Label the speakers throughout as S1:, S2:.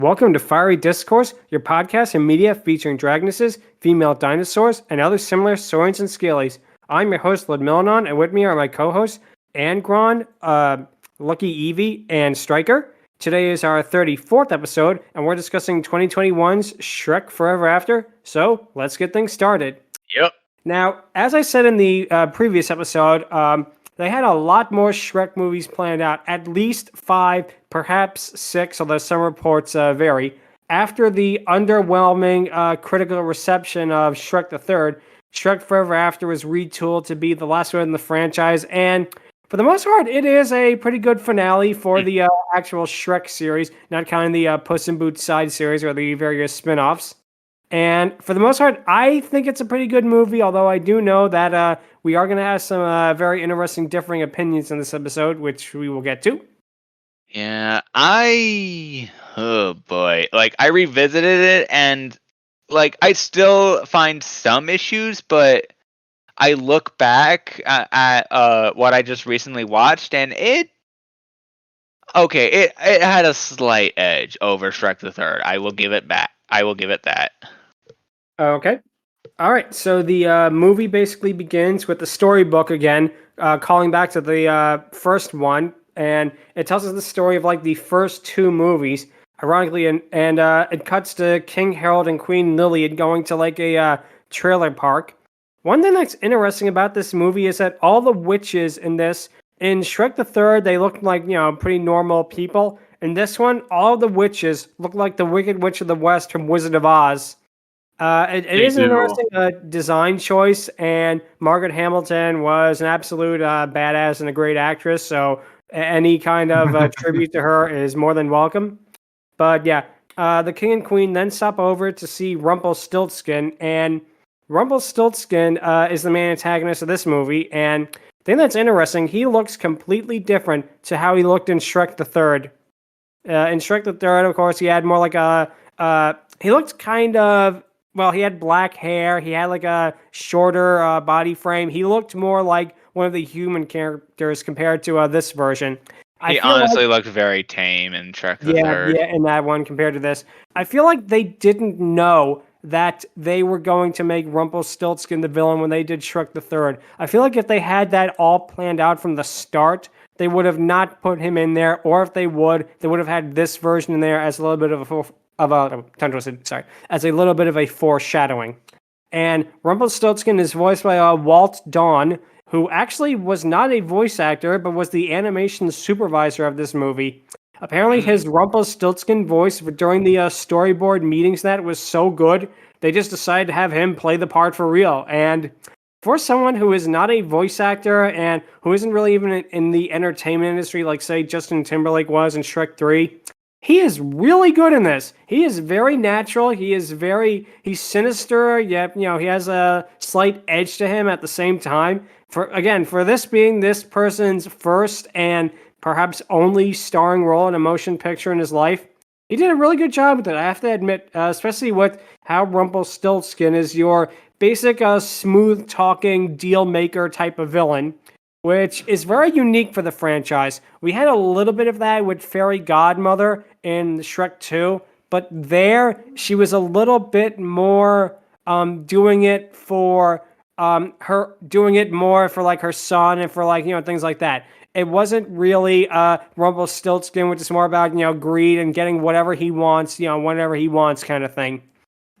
S1: Welcome to Fiery Discourse, your podcast and media featuring dragonesses, female dinosaurs, and other similar saurians and scalies. I'm your host, Ludmillanon, and with me are my co-hosts, Angron, LuckyEevee, and Stryker. Today is our 34th episode, and we're discussing 2021's Shrek Forever After, so let's get things started.
S2: Yep.
S1: Now, as I said in the previous episode, they had a lot more Shrek movies planned out, at least 5, perhaps 6, although some reports vary. After the underwhelming critical reception of Shrek the Third, Shrek Forever After was retooled to be the last one in the franchise, and for the most part, it is a pretty good finale for the actual Shrek series, not counting the Puss in Boots side series or the various spin-offs. And for the most part, I think it's a pretty good movie, although I do know that we are going to have some very interesting differing opinions in this episode, which we will get to.
S2: Yeah, oh boy. I revisited it and, I still find some issues, but I look back at what I just recently watched, and it had a slight edge over Shrek the Third. I will give it back. I will give it that.
S1: Okay. All right. So the movie basically begins with the storybook again, calling back to the first one, and it tells us the story of the first 2 movies. Ironically, and it cuts to King Harold and Queen Lilian going to a trailer park. One thing that's interesting about this movie is that all the witches in Shrek the Third, they look like, pretty normal people. In this one, all the witches look like the Wicked Witch of the West from Wizard of Oz. It is an interesting design choice, and Margaret Hamilton was an absolute badass and a great actress, so any kind of tribute to her is more than welcome. But yeah, the king and queen then stop over to see Rumpelstiltskin, and Rumpelstiltskin is the main antagonist of this movie, and the thing that's interesting, he looks completely different to how he looked in Shrek the Third. In Shrek the Third, of course, he had more he looked kind of, he had black hair, he had a shorter body frame, he looked more like one of the human characters compared to this version.
S2: He honestly looked very tame in Shrek the Third.
S1: Yeah, in that one compared to this. I feel like they didn't know that they were going to make Rumpelstiltskin the villain when they did Shrek the Third. I feel like if they had that all planned out from the start, they would have not put him in there, or if they would have had this version in there as a little bit as a little bit of a foreshadowing. And Rumpelstiltskin is voiced by Walt Dawn, who actually was not a voice actor, but was the animation supervisor of this movie. Apparently, his Rumpelstiltskin voice during the storyboard meetings was so good, they just decided to have him play the part for real. And for someone who is not a voice actor and who isn't really even in the entertainment industry, like, say, Justin Timberlake was in Shrek 3, he is really good in this. He is very natural. He's sinister, yet, he has a slight edge to him at the same time. For this being this person's first and perhaps only starring role in a motion picture in his life, he did a really good job with it, I have to admit, especially with how Rumpelstiltskin is your basic smooth-talking, deal-maker type of villain, which is very unique for the franchise. We had a little bit of that with Fairy Godmother in Shrek 2, but there, she was a little bit more doing it more for her son and for things like that. It wasn't really Rumpelstiltskin, which is more about greed and getting whatever he wants, whenever he wants kind of thing.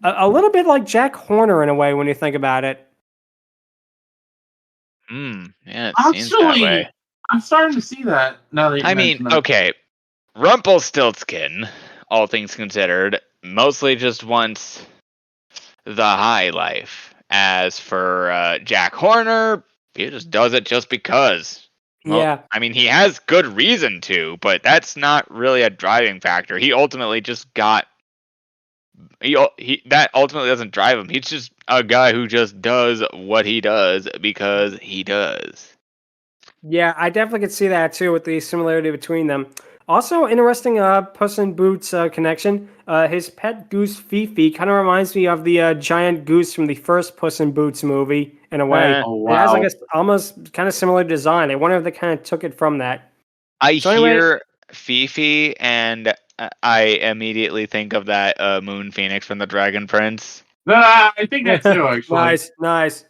S1: A little bit like Jack Horner in a way when you think about it.
S2: Yeah, it seems that way.
S3: I'm starting to see that now that you mention that.
S2: Okay, Rumpelstiltskin, all things considered, mostly just wants the high life. As for Jack Horner, he just does it just because.
S1: Yeah.
S2: He has good reason to, but that's not really a driving factor. He ultimately just got... that ultimately doesn't drive him. He's just a guy who just does what he does because he does.
S1: Yeah, I definitely could see that too with the similarity between them. Also, interesting Puss in Boots connection. His pet goose Fifi kind of reminds me of the giant goose from the first Puss in Boots movie in a way.
S3: Oh, wow.
S1: It has almost kind of similar design. I wonder if they kind of took it from that.
S2: I hear Fifi and I immediately think of that Moon Phoenix from the Dragon Prince.
S3: I think that's too, actually.
S1: Nice.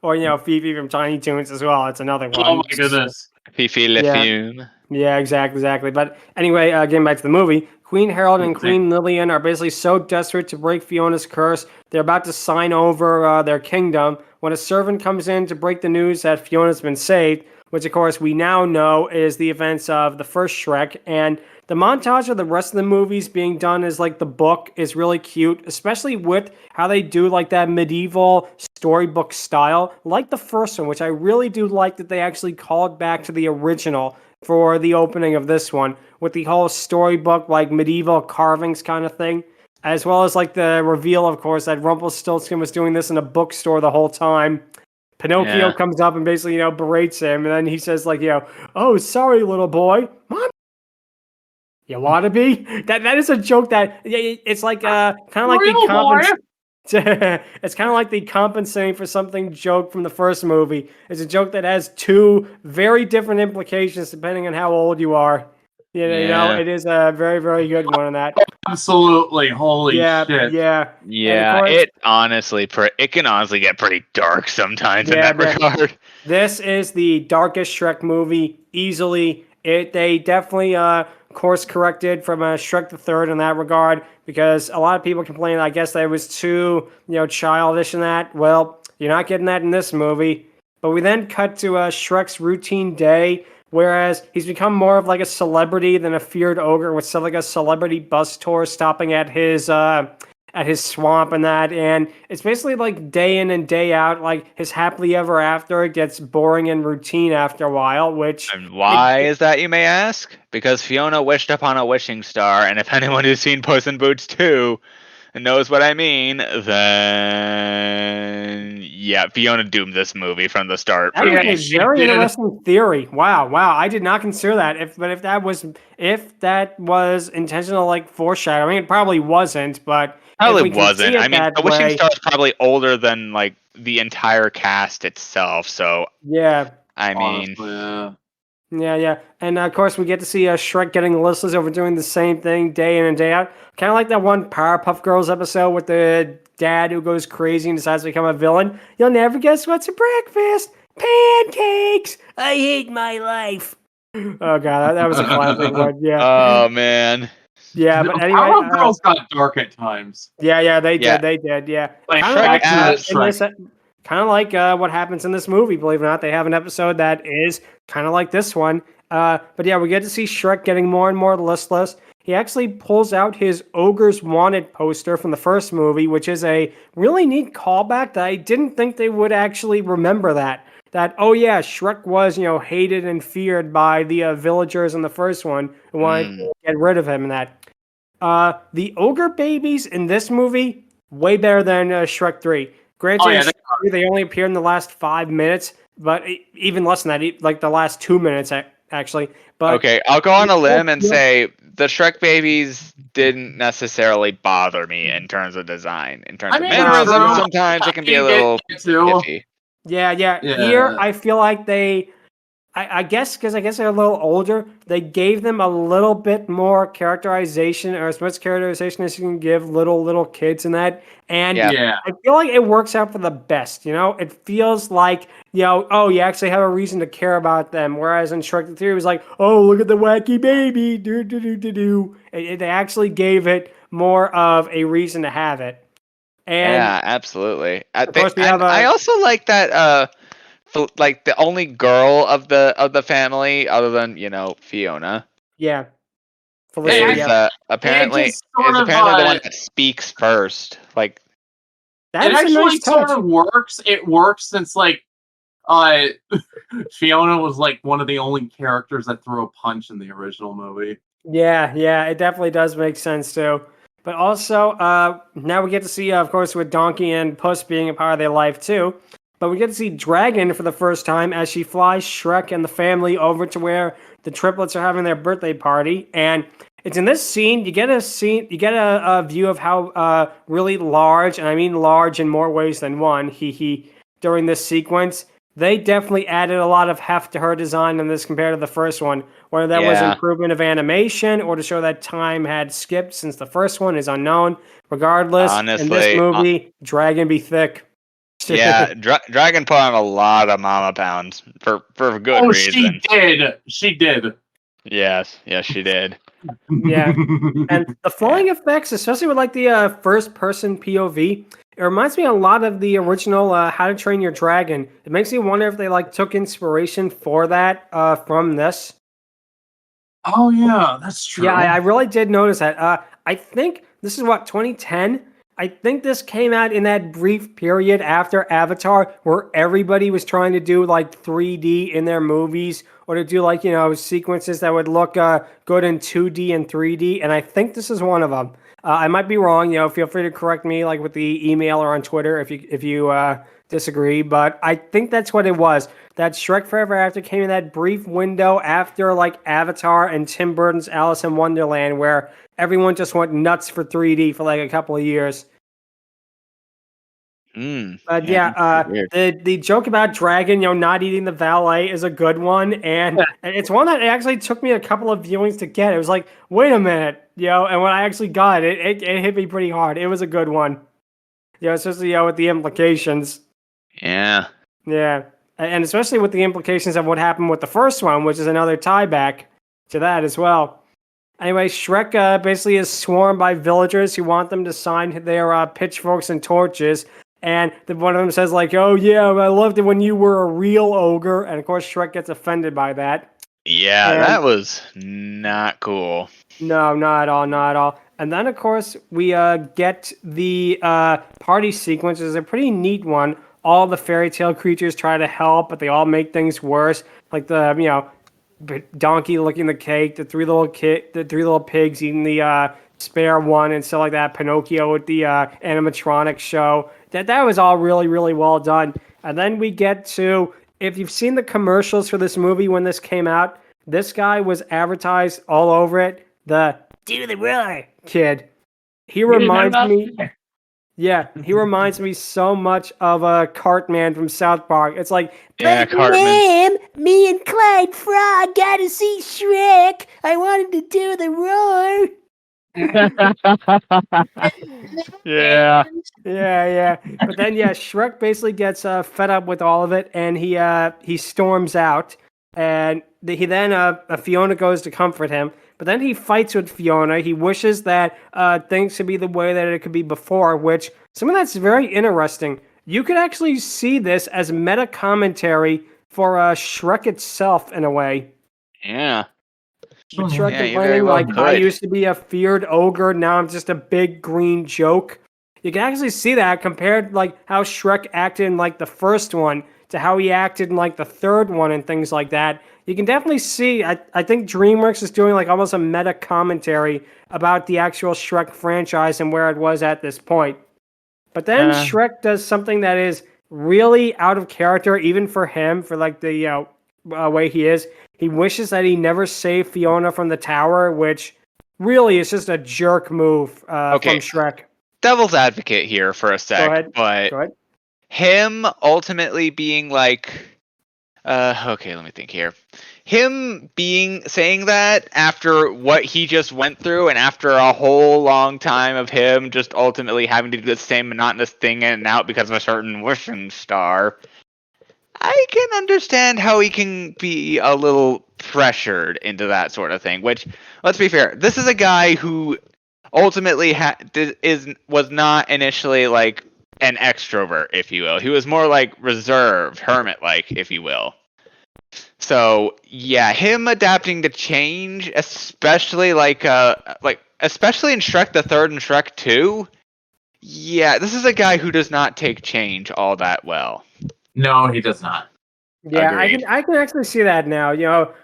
S1: Or, Fifi from Tiny Toons as well. It's another one.
S3: Oh my goodness.
S2: Fifi Le Fume.
S1: Yeah, exactly. But anyway, getting back to the movie, Queen Harold and Queen Lillian are basically so desperate to break Fiona's curse, they're about to sign over their kingdom when a servant comes in to break the news that Fiona's been saved, which of course we now know is the events of the first Shrek. And the montage of the rest of the movies being done as like the book is really cute, especially with how they do like that medieval storybook style, like the first one, which I really do like that they actually called back to the original for the opening of this one, with the whole storybook, like medieval carvings kind of thing, as well as like the reveal, of course, that Rumpelstiltskin was doing this in a bookstore the whole time. Pinocchio comes up and basically, berates him, and then he says like, oh, sorry, little boy. Mom, you wanna be? That is a joke that it's like kind of like the it's kind of like the compensating for something joke from the first movie. It's a joke that has two very different implications depending on how old you are. It is a very, very good one on that.
S3: Absolutely, holy shit.
S1: Yeah.
S2: It honestly, it can honestly get pretty dark sometimes in that regard.
S1: This is the darkest Shrek movie easily. They definitely course corrected from Shrek the Third in that regard, because a lot of people complain, I guess, that it was too childish in that. Well, you're not getting that in this movie. But we then cut to Shrek's routine day, whereas he's become more of like a celebrity than a feared ogre, with stuff like a celebrity bus tour stopping at his swamp and that, and it's basically like day in and day out, like his happily ever after. It gets boring and routine after a while,
S2: And why is that, you may ask? Because Fiona wished upon a wishing star, and if anyone who's seen Puss in Boots 2 knows what I mean, then Fiona doomed this movie from the start.
S1: That is a very interesting theory. Wow, I did not consider that. If that was intentional, like foreshadowing, it probably wasn't, but
S2: probably wasn't. I mean, the wishing star is probably older than like the entire cast itself. So
S1: yeah,
S2: I mean,
S1: yeah. And of course, we get to see Shrek getting listless over doing the same thing day in and day out. Kind of like that one Powerpuff Girls episode with the dad who goes crazy and decides to become a villain. You'll never guess what's for breakfast. Pancakes. I hate my life. Oh god, that was a classic one. Yeah.
S2: Oh man.
S1: Yeah, but anyway,
S3: Powerpuff Girls got dark at times.
S1: Yeah, they did. They did. Yeah,
S3: like
S1: kind of like what happens in this movie. Believe it or not, they have an episode that is kind of like this one. But yeah, we get to see Shrek getting more and more listless. He actually pulls out his Ogre's Wanted poster from the first movie, which is a really neat callback that I didn't think they would actually remember that. Oh yeah, Shrek was, hated and feared by the villagers in the first one who wanted to get rid of him and that. The ogre babies in this movie, way better than Shrek 3. Granted, they only appeared in the last 5 minutes, but even less than that, like the last 2 minutes, actually. But
S2: okay, I'll go on a limb and say the Shrek babies didn't necessarily bother me in terms of design. In terms of mannerisms, sometimes it can be a little iffy.
S1: Yeah. Here, I feel like I guess because they're a little older, they gave them a little bit more characterization, or as much characterization as you can give little kids in that. And I feel like it works out for the best, It feels like, oh, you actually have a reason to care about them. Whereas in Shrek the 3, it was like, oh, look at the wacky baby. They actually gave it more of a reason to have it. And
S2: yeah, absolutely. I also like that... like the only girl of the family, other than Fiona.
S1: Yeah,
S2: Felicity, is apparently the one that speaks first. Like
S3: that actually sort of works. It works since like Fiona was like one of the only characters that threw a punch in the original movie.
S1: Yeah, it definitely does make sense too. But also, now we get to see, of course, with Donkey and Puss being a part of their life too. But we get to see Dragon for the first time as she flies Shrek and the family over to where the triplets are having their birthday party. And it's in this scene, you get a view of how really large, and I mean large in more ways than one, during this sequence. they definitely added a lot of heft to her design in this compared to the first one. Whether that was
S2: Yeah.
S1: improvement of animation or to show that time had skipped since the first one is unknown. Regardless, in this
S2: Honestly,
S1: movie, Dragon be thick.
S2: yeah, Dragon put on a lot of mama pounds for good
S3: Oh,
S2: reason.
S3: she did. She did.
S2: Yes, she did.
S1: Yeah. And the flying effects, especially with like the first-person POV, it reminds me a lot of the original How to Train Your Dragon. It makes me wonder if they like took inspiration for that from this.
S3: Oh yeah, that's true.
S1: Yeah, I really did notice that. I think this is what 2010. I think this came out in that brief period after Avatar, where everybody was trying to do like 3D in their movies, or to do like sequences that would look good in 2D and 3D. And I think this is one of them. I might be wrong. Feel free to correct me, like with the email or on Twitter if you disagree. But I think that's what it was. That Shrek Forever After came in that brief window after like Avatar and Tim Burton's Alice in Wonderland, where everyone just went nuts for 3D for like a couple of years. But the joke about Dragon, not eating the valet is a good one, and it's one that actually took me a couple of viewings to get. It was like, wait a minute, and when I actually got it, it hit me pretty hard. It was a good one, especially with the implications.
S2: Yeah.
S1: Yeah, and especially with the implications of what happened with the first one, which is another tie back to that as well. Anyway, Shrek basically is swarmed by villagers who want them to sign their pitchforks and torches. And one of them says like, oh yeah, I loved it when you were a real ogre. And of course, Shrek gets offended by that.
S2: Yeah, that was not cool.
S1: No, not at all, not at all. And then, of course, we get the party sequence. It's a pretty neat one. All the fairy tale creatures try to help, but they all make things worse. Like the, donkey licking the cake, the three little pigs eating the spare one, and stuff like that. Pinocchio with the animatronic show. That was all really, really well done. And then we get to, if you've seen the commercials for this movie when this came out, this guy was advertised all over it. The do the roar kid. He reminds me. Yeah, he reminds me so much of Cartman from South Park. It's like,
S2: yeah, Cartman.
S1: Ma'am, me and Clyde Frog got to see Shrek. I wanted to do the roar.
S2: Yeah.
S1: Yeah. But then, Shrek basically gets fed up with all of it, and he storms out. And then Fiona goes to comfort him. But then he fights with Fiona. He wishes that things could be the way that it could be before, which some of that's very interesting. You could actually see this as meta commentary for Shrek itself in a way.
S2: Yeah.
S1: With Shrek complaining like, I used to be a feared ogre, now I'm just a big green joke. You can actually see that compared like how Shrek acted in like the first one to how he acted in like the third one and things like that. You can definitely see, I think DreamWorks is doing like almost a meta commentary about the actual Shrek franchise and where it was at this point. But then Shrek does something that is really out of character, even for him, for like the way he is. He wishes that he never saved Fiona from the tower, which really is just a jerk move from Shrek.
S2: Devil's advocate here for a sec.
S1: Go ahead.
S2: Him ultimately being like, okay, let me think here. Him saying that after what he just went through, and after a whole long time of him just ultimately having to do the same monotonous thing in and out because of a certain wishing star, I can understand how he can be a little pressured into that sort of thing. Which, let's be fair, this is a guy who ultimately was not initially like an extrovert, if you will. He was more like reserved, hermit-like, if you will. So yeah, him adapting to change, especially especially in Shrek the Third and Shrek 2. Yeah, this is a guy who does not take change all that well.
S3: No, he does not.
S1: Yeah,
S2: Agreed.
S1: I can actually see that now.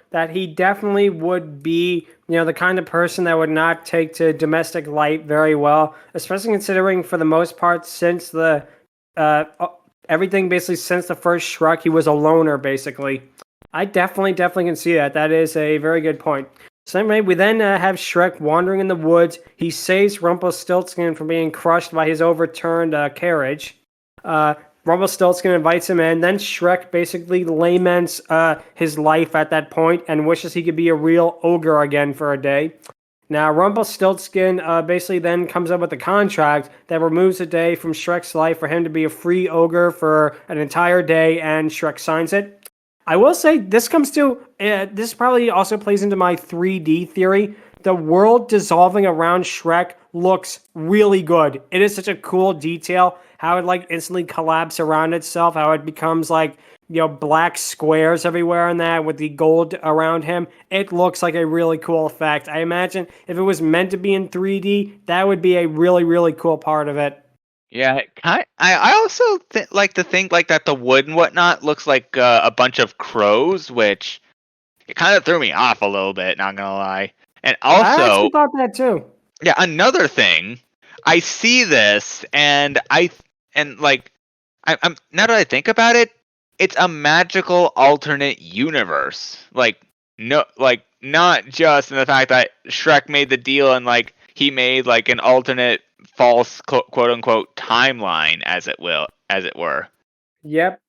S1: That he definitely would be, the kind of person that would not take to domestic life very well, especially considering for the most part since the everything basically since the first Shrek, he was a loner basically. I definitely can see that. That is a very good point. So anyway, we then have Shrek wandering in the woods. He saves Rumpelstiltskin from being crushed by his overturned carriage. Rumpelstiltskin invites him in. Then Shrek basically laments his life at that point and wishes he could be a real ogre again for a day. Now, Rumpelstiltskin basically then comes up with a contract that removes a day from Shrek's life for him to be a free ogre for an entire day, and Shrek signs it. I will say this this probably also plays into my 3D theory. The world dissolving around Shrek looks really good. It is such a cool detail how it like instantly collapses around itself, how it becomes like, black squares everywhere in that with the gold around him. It looks like a really cool effect. I imagine if it was meant to be in 3D, that would be a really, really cool part of it.
S2: Yeah, I also like to think like that the wood and whatnot looks like a bunch of crows, which it kind of threw me off a little bit, not gonna lie. And
S1: I
S2: also,
S1: actually thought that too.
S2: yeah, another thing, I see this and I'm now that I think about it, it's a magical alternate universe. Like not just in the fact that Shrek made the deal and like he made like an alternate false quote unquote timeline as it were.
S1: Yep.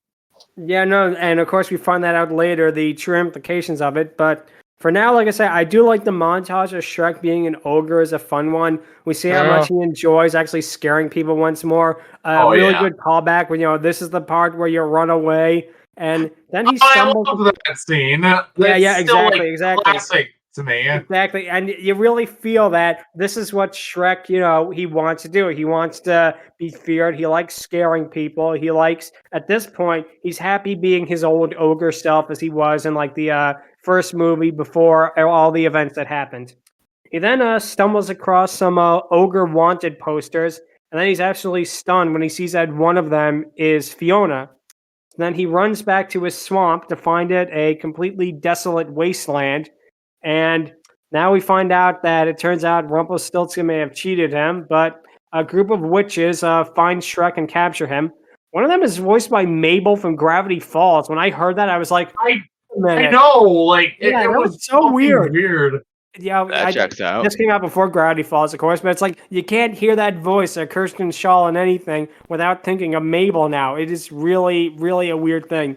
S1: Yeah, no, and of course we find that out later, the true implications of it. But for now, like I said, I do like the montage of Shrek being an ogre is a fun one. We see how much he enjoys actually scaring people once more. Really good callback when, this is the part where you run away. And then he stumbles.
S3: I love that scene.
S1: Yeah, exactly.
S3: Classic to me.
S1: Exactly, and you really feel that this is what Shrek, he wants to do. He wants to be feared. He likes scaring people. He likes, at this point, he's happy being his old ogre self as he was in like the first movie before all the events that happened. He then stumbles across some ogre wanted posters, and then he's absolutely stunned when he sees that one of them is Fiona. Then he runs back to his swamp to find it a completely desolate wasteland. And now we find out that it turns out Rumpelstiltskin may have cheated him, but a group of witches find Shrek and capture him. One of them is voiced by Mabel from Gravity Falls. When I heard that, I was like,
S3: I know, like, it was
S1: so weird. Yeah,
S2: that checks out.
S1: This came out before Gravity Falls, of course, but it's like you can't hear that voice of Kirsten Shaw in anything without thinking of Mabel now. It is really, really a weird thing.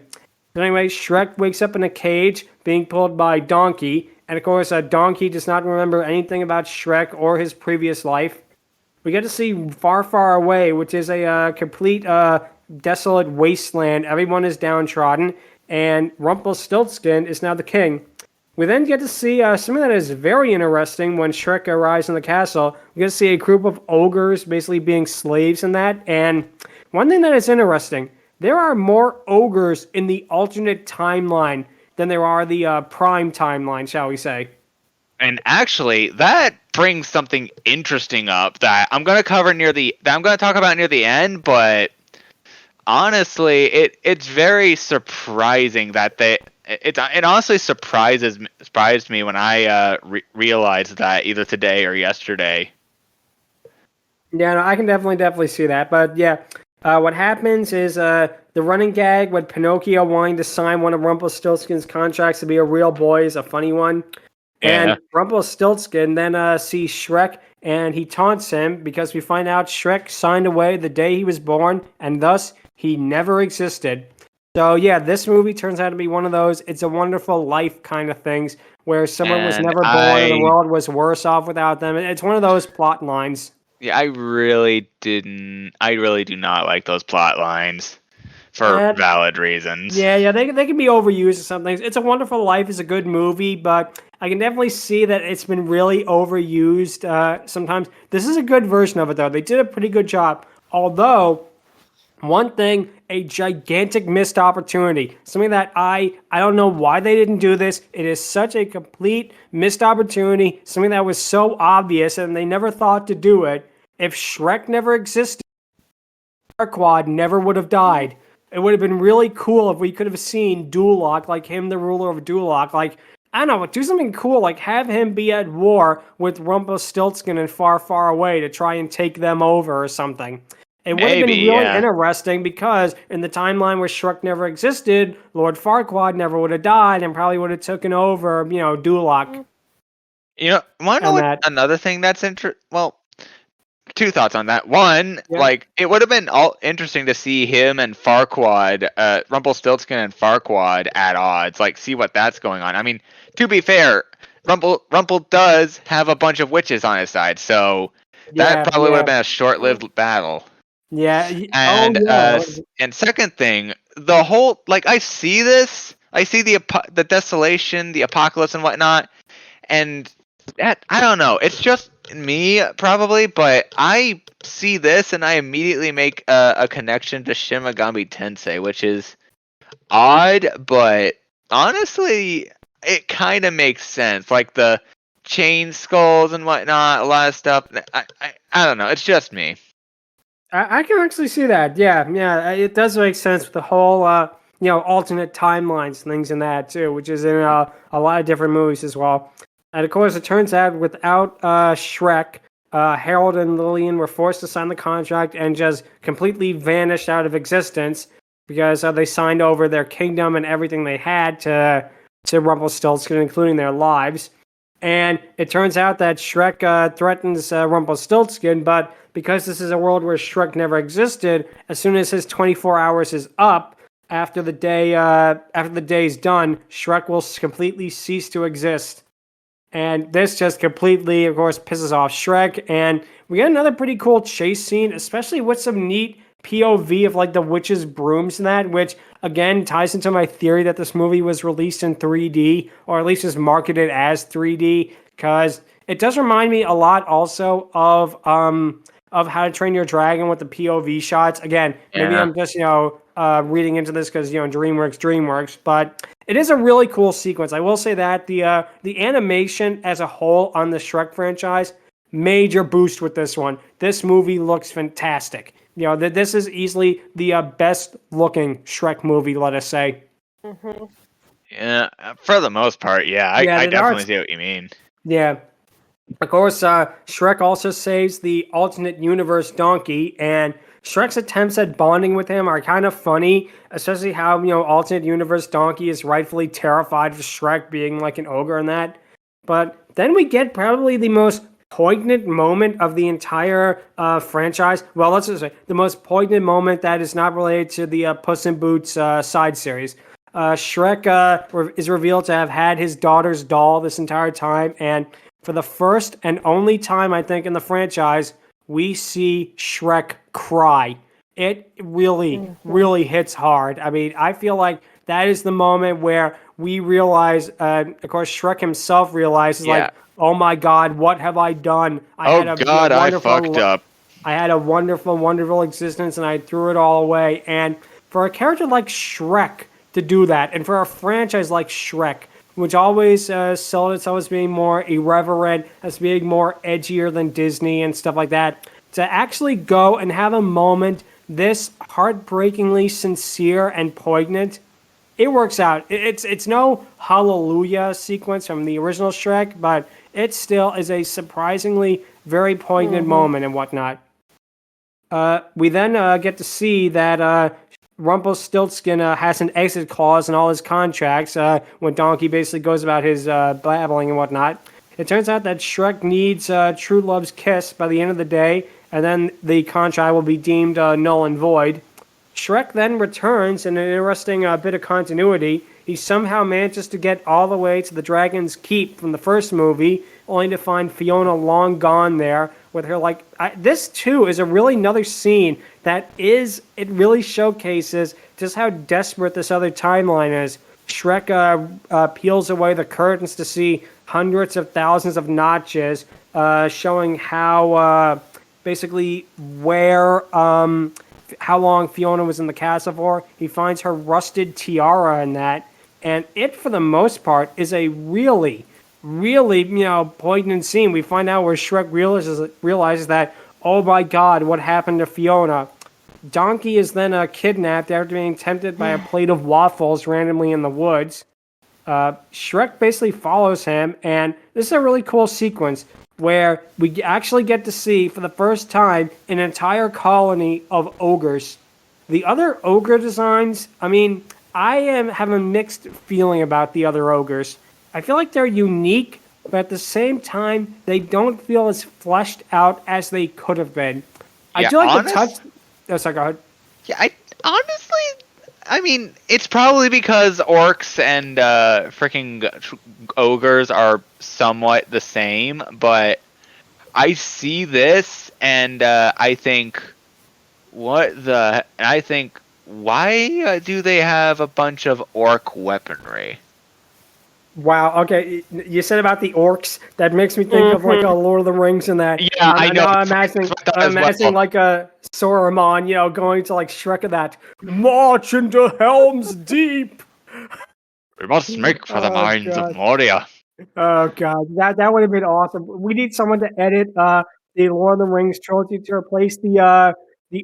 S1: But anyway, Shrek wakes up in a cage being pulled by Donkey. And of course, Donkey does not remember anything about Shrek or his previous life. We get to see Far, Far Away, which is a complete desolate wasteland. Everyone is downtrodden, and Rumpelstiltskin is now the king. We then get to see something that is very interesting when Shrek arrives in the castle. We get to see a group of ogres basically being slaves in that. And one thing that is interesting, there are more ogres in the alternate timeline than there are the prime timeline, shall we say.
S2: And actually, that brings something interesting up that I'm going to talk about near the end, but honestly, it's very surprising that it honestly surprised me when I realized that either today or yesterday.
S1: Yeah, no, I can definitely see that. But yeah, what happens is the running gag with Pinocchio wanting to sign one of Rumpelstiltskin's contracts to be a real boy is a funny one.
S2: Yeah.
S1: And Rumpelstiltskin then sees Shrek and he taunts him because we find out Shrek signed away the day he was born and thus he never existed. So yeah, this movie turns out to be one of those It's a Wonderful Life kind of things where someone was never born and the world was worse off without them. It's one of those plot lines.
S2: Yeah, I really do not like those plot lines for valid reasons.
S1: Yeah, they can be overused or something. It's a Wonderful Life is a good movie, but I can definitely see that it's been really overused sometimes. This is a good version of it, though. They did a pretty good job. Although, one thing, a gigantic missed opportunity. Something that I don't know why they didn't do this. It is such a complete missed opportunity. Something that was so obvious and they never thought to do it. If Shrek never existed, Farquaad never would have died. It would have been really cool if we could have seen Duloc, like him, the ruler of Duloc. Like, I don't know, do something cool. Like, have him be at war with Rumpelstiltskin and Far, Far Away to try and take them over or something. It would have been really interesting because in the timeline where Shrek never existed, Lord Farquaad never would have died and probably would have taken over, Duloc.
S2: Want to know another thing that's interesting? Well, two thoughts on that. One,
S1: Yeah.
S2: like it would have been all interesting to see him and Farquaad, Rumpelstiltskin and Farquaad at odds. Like, see what that's going on. I mean, to be fair, Rumple does have a bunch of witches on his side, so that probably would have been a short-lived battle.
S1: Yeah.
S2: And and second thing, the whole I see this, I see the desolation, the apocalypse, and whatnot, and that I don't know. It's just me probably, but I see this and I immediately make a connection to Shin Megami Tensei, which is odd, but honestly, it kind of makes sense. Like the chain skulls and whatnot, a lot of stuff. I don't know. It's just me.
S1: I can actually see that. Yeah, it does make sense with the whole, alternate timelines, things in that too, which is in a lot of different movies as well. And of course, it turns out without Shrek, Harold and Lillian were forced to sign the contract and just completely vanished out of existence because they signed over their kingdom and everything they had to Rumpelstiltskin, including their lives. And it turns out that Shrek threatens Rumpelstiltskin, but because this is a world where Shrek never existed, as soon as his 24 hours is up, after the day's done, Shrek will completely cease to exist. And this just completely, of course, pisses off Shrek. And we get another pretty cool chase scene, especially with some neat POV of the witch's brooms and that, which again ties into my theory that this movie was released in 3D, or at least is marketed as 3D, because it does remind me a lot also of How to Train Your Dragon with the POV shots. Again, maybe I'm just reading into this because DreamWorks, but it is a really cool sequence. I will say that the animation as a whole on the Shrek franchise, major boost with this one. This movie looks fantastic. This is easily the best looking Shrek movie, let us say.
S4: Mm-hmm.
S2: Yeah, for the most part, yeah. I definitely see what you mean.
S1: Yeah. Of course, Shrek also saves the alternate universe donkey, and Shrek's attempts at bonding with him are kind of funny, especially how, alternate universe donkey is rightfully terrified of Shrek being like an ogre and that. But then we get probably the most poignant moment of the entire franchise. Well, let's just say the most poignant moment that is not related to the Puss in Boots side series. Shrek is revealed to have had his daughter's doll this entire time, and for the first and only time, I think, in the franchise, we see Shrek cry. It really, really hits hard. I mean, I feel like that is the moment where we realize, of course, Shrek himself realizes, oh my God, what have I done?
S2: I fucked up.
S1: I had a wonderful, wonderful existence, and I threw it all away. And for a character like Shrek to do that, and for a franchise like Shrek, which always sold itself as being more irreverent, as being more edgier than Disney and stuff like that, to actually go and have a moment this heartbreakingly sincere and poignant, it works out. It's no hallelujah sequence from the original Shrek, but it still is a surprisingly very poignant moment and whatnot. We then get to see that Rumpelstiltskin has an exit clause in all his contracts when Donkey basically goes about his babbling and whatnot. It turns out that Shrek needs true love's kiss by the end of the day, and then the contract will be deemed null and void. Shrek then returns in an interesting bit of continuity. He somehow manages to get all the way to the Dragon's Keep from the first movie, only to find Fiona long gone there with her, this too is a really another scene that it really showcases just how desperate this other timeline is. Shrek peels away the curtains to see hundreds of thousands of notches, showing how, basically where, how long Fiona was in the castle for. He finds her rusted tiara in that, and it, for the most part, is a really, poignant scene. We find out where Shrek realizes that, oh my God, what happened to Fiona? Donkey is then kidnapped after being tempted by a plate of waffles randomly in the woods. Shrek basically follows him, and this is a really cool sequence where we actually get to see, for the first time, an entire colony of ogres. The other ogre designs, I mean, I have a mixed feeling about the other ogres. I feel like they're unique, but at the same time, they don't feel as fleshed out as they could have been. I
S2: Yeah,
S1: do like the touch. Oh, sorry, go ahead.
S2: Yeah, I honestly, I mean, it's probably because orcs and freaking ogres are somewhat the same, but I see this and I think, why do they have a bunch of orc weaponry?
S1: Wow. Okay, you said about the orcs. That makes me think of like a Lord of the Rings and that.
S2: Yeah,
S1: And
S2: I know.
S1: I'm imagining,
S2: That's what I thought as
S1: imagining
S2: well.
S1: like a Saruman, going to like Shrek of that. March into Helm's Deep.
S2: We must make for the
S1: Oh,
S2: mines
S1: God.
S2: of Moria.
S1: Oh god, that would have been awesome. We need someone to edit the Lord of the Rings trilogy to replace the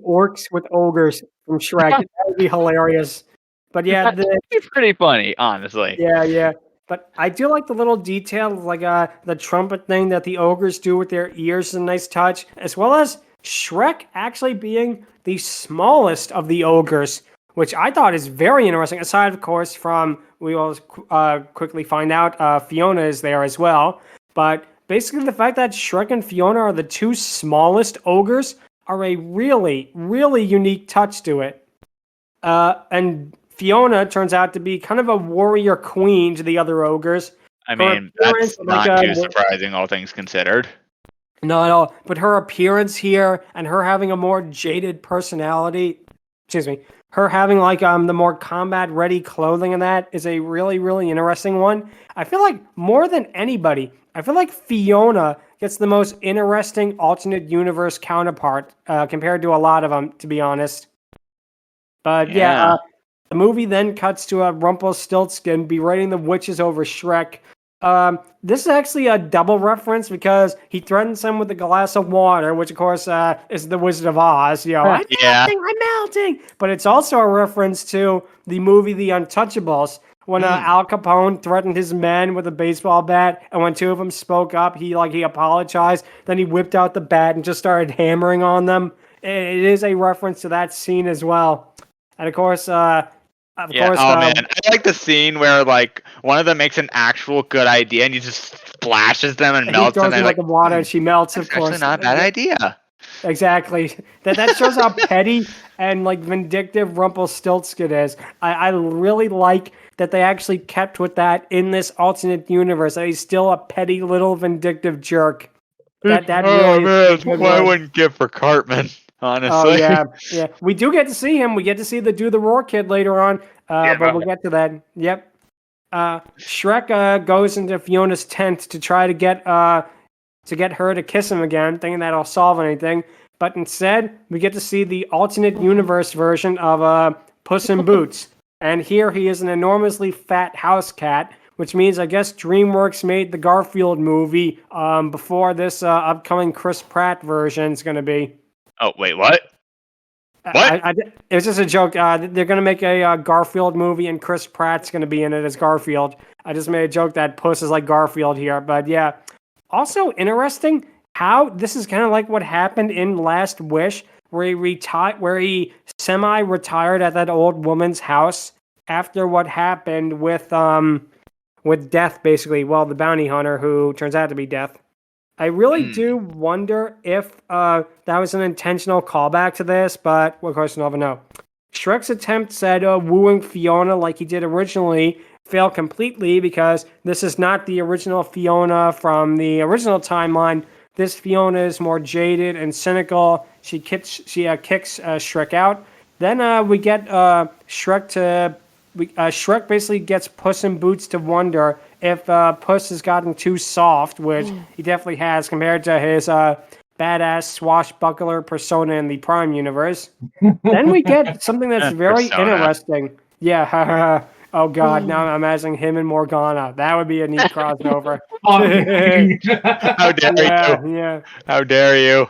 S1: orcs with ogres from Shrek. That would be hilarious. But yeah,
S2: That'd be pretty funny, honestly.
S1: yeah. But I do like the little detail of like the trumpet thing that the ogres do with their ears is a nice touch, as well as Shrek actually being the smallest of the ogres, which I thought is very interesting. Aside, of course, from we will quickly find out Fiona is there as well. But basically, the fact that Shrek and Fiona are the two smallest ogres are a really, really unique touch to it. And Fiona turns out to be kind of a warrior queen to the other ogres.
S2: I mean, that's
S1: like
S2: not too surprising, all things considered.
S1: Not at all. But her appearance here and her having a more jaded personality, her having like the more combat ready clothing and that is a really, really interesting one. I feel like more than anybody, I feel like Fiona gets the most interesting alternate universe counterpart compared to a lot of them, to be honest. But yeah, the movie then cuts to a Rumpelstiltskin berating the witches over Shrek. This is actually a double reference because he threatens them with a glass of water, which of course is the Wizard of Oz. I'm melting. But it's also a reference to the movie The Untouchables when Al Capone threatened his men with a baseball bat, and when two of them spoke up, he apologized. Then he whipped out the bat and just started hammering on them. It is a reference to that scene as well. And of course, man,
S2: I like the scene where like one of them makes an actual good idea and he just splashes them and melts them.
S1: He throws them like the water and she melts. Of course,
S2: actually not a bad idea.
S1: Exactly. That shows how petty and like vindictive Rumpelstiltskin is. I really like that they actually kept with that in this alternate universe. That he's still a petty little vindictive jerk. That really.
S2: Man, I wouldn't give for Cartman. Honestly.
S1: Oh yeah. We do get to see him. We get to see the Do the Roar kid later on, but we'll get to that. Yep. Shrek goes into Fiona's tent to try to get her to kiss him again, thinking that'll solve anything. But instead, we get to see the alternate universe version of Puss in Boots, and here he is an enormously fat house cat. Which means, I guess, DreamWorks made the Garfield movie before this upcoming Chris Pratt version is going to be.
S2: Oh, wait, what? What?
S1: It was just a joke. They're going to make a Garfield movie, and Chris Pratt's going to be in it as Garfield. I just made a joke that Puss is like Garfield here. But yeah. Also interesting how this is kind of like what happened in Last Wish, where he semi-retired at that old woman's house after what happened with Death, basically. Well, the bounty hunter who turns out to be Death. I really do wonder if that was an intentional callback to this, but of course we'll never know. Shrek's attempts at wooing Fiona like he did originally fail completely because this is not the original Fiona from the original timeline. This Fiona is more jaded and cynical. She kicks Shrek out. Then we get Shrek basically gets Puss in Boots to wonder if Puss has gotten too soft, which he definitely has compared to his badass swashbuckler persona in the Prime universe. Then we get something that's very interesting. Yeah, oh god, now I'm imagining him and Morgana. That would be a neat crossover.
S2: How dare you?
S1: Yeah.
S2: How dare you?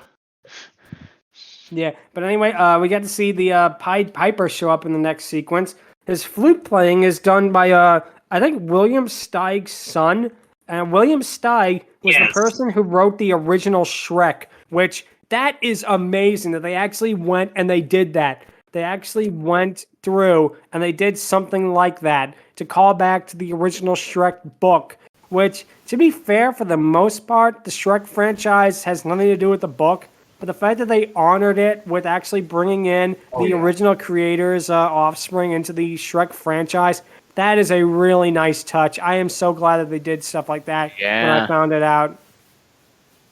S1: Yeah, but anyway, we get to see the Pied Piper show up in the next sequence. His flute playing is done by, I think, William Steig's son. And William Steig was the person who wrote the original Shrek, which that is amazing that they actually went and they did that. They actually went through and they did something like that to call back to the original Shrek book, which, to be fair, for the most part, the Shrek franchise has nothing to do with the book. But the fact that they honored it with actually bringing in the original creators' offspring into the Shrek franchise, that is a really nice touch. I am so glad that they did stuff like that when I found it out.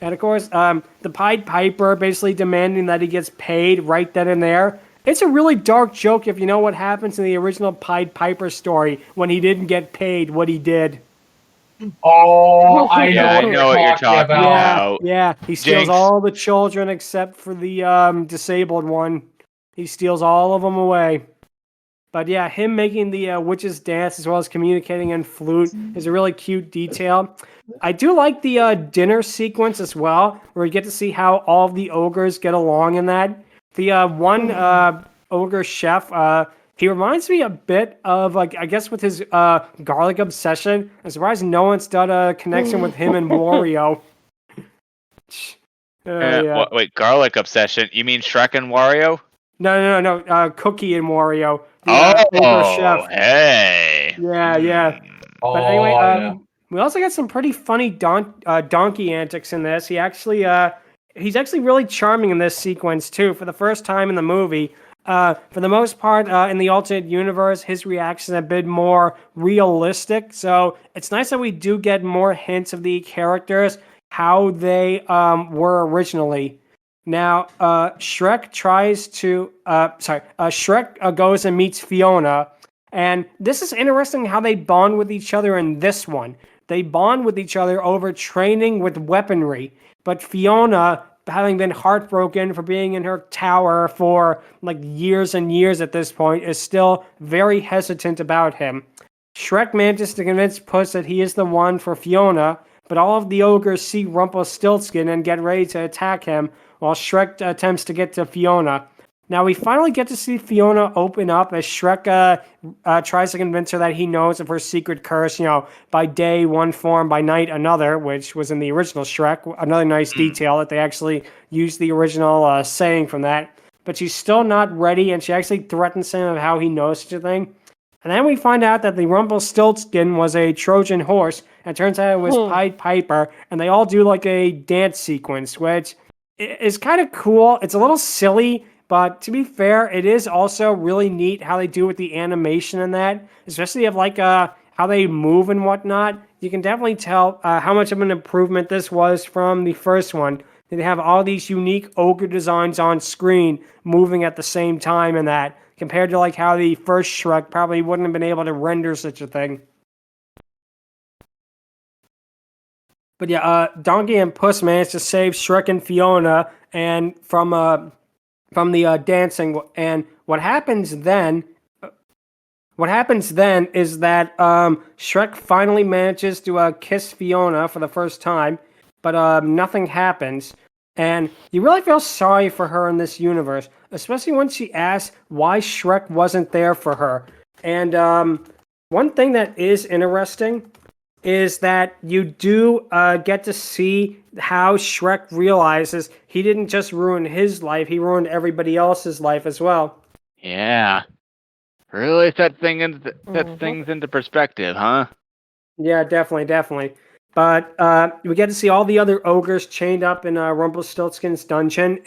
S1: And of course, the Pied Piper basically demanding that he gets paid right then and there. It's a really dark joke if you know what happens in the original Pied Piper story when he didn't get paid what he did.
S4: Oh, I know
S2: what you're talking about.
S1: Yeah, he steals all the children except for the disabled one. He steals all of them away. But yeah, him making the witches dance as well as communicating in flute is a really cute detail. I do like the dinner sequence as well, where we get to see how all of the ogres get along in that. The one ogre chef, he reminds me a bit of, like, I guess with his garlic obsession. I'm surprised no one's done a connection with him and Wario.
S2: Wait, garlic obsession? You mean Shrek and Wario?
S1: No. Cookie and Wario. The ogre chef.
S2: Hey.
S1: Yeah. But anyway, we also got some pretty funny donkey antics in this. He's actually really charming in this sequence too. For the first time in the movie, for the most part, in the alternate universe, his reactions have been more realistic. So it's nice that we do get more hints of the characters, how they were originally. Now, Shrek goes and meets Fiona, and this is interesting how they bond with each other in this one. They bond with each other over training with weaponry, but Fiona, having been heartbroken for being in her tower for like years and years at this point, is still very hesitant about him. Shrek manages to convince Puss that he is the one for Fiona, but all of the ogres see Rumpelstiltskin and get ready to attack him, while Shrek attempts to get to Fiona. Now we finally get to see Fiona open up as Shrek tries to convince her that he knows of her secret curse, by day one form, by night another, which was in the original Shrek. Another nice detail that they actually used the original saying from that. But she's still not ready, and she actually threatens him of how he knows such a thing. And then we find out that the Rumpelstiltskin was a Trojan horse, and it turns out it was Pied Piper, and they all do like a dance sequence, which is kind of cool. It's a little silly, but to be fair, it is also really neat how they do with the animation in that, especially of like how they move and whatnot. You can definitely tell how much of an improvement this was from the first one. They have all these unique ogre designs on screen moving at the same time in that, compared to like how the first Shrek probably wouldn't have been able to render such a thing. But yeah, Donkey and Puss managed to save Shrek and Fiona and from the dancing. And what happens then is that Shrek finally manages to kiss Fiona for the first time, but nothing happens. And you really feel sorry for her in this universe, especially when she asks why Shrek wasn't there for her. And one thing that is interesting is that you do get to see how Shrek realizes he didn't just ruin his life, he ruined everybody else's life as well.
S2: Yeah. Really set things into perspective, huh?
S1: Yeah, definitely. But we get to see all the other ogres chained up in Rumpelstiltskin's dungeon,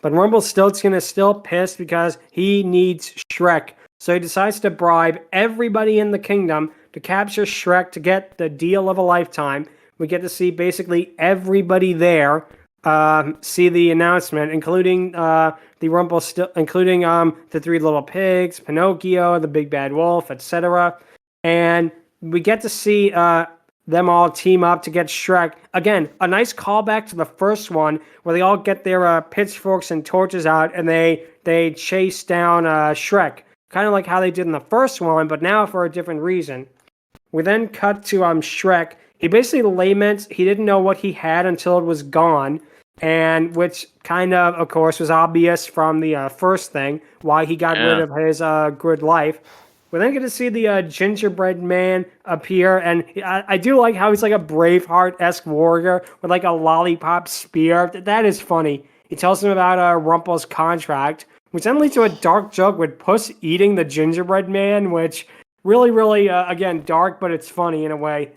S1: but Rumpelstiltskin is still pissed because he needs Shrek. So he decides to bribe everybody in the kingdom to capture Shrek to get the deal of a lifetime. We get to see basically everybody there see the announcement, including the Three Little Pigs, Pinocchio, the Big Bad Wolf, etc. And we get to see them all team up to get Shrek. Again, a nice callback to the first one, where they all get their pitchforks and torches out and they chase down Shrek. Kind of like how they did in the first one, but now for a different reason. We then cut to Shrek. He basically laments he didn't know what he had until it was gone, and which kind of course, was obvious from the first thing, why he got rid of his good life. We then get to see the gingerbread man appear, and I do like how he's like a Braveheart-esque warrior with like a lollipop spear. That is funny. He tells him about Rumpel's contract, which then leads to a dark joke with Puss eating the gingerbread man, which really, again, dark, but it's funny in a way.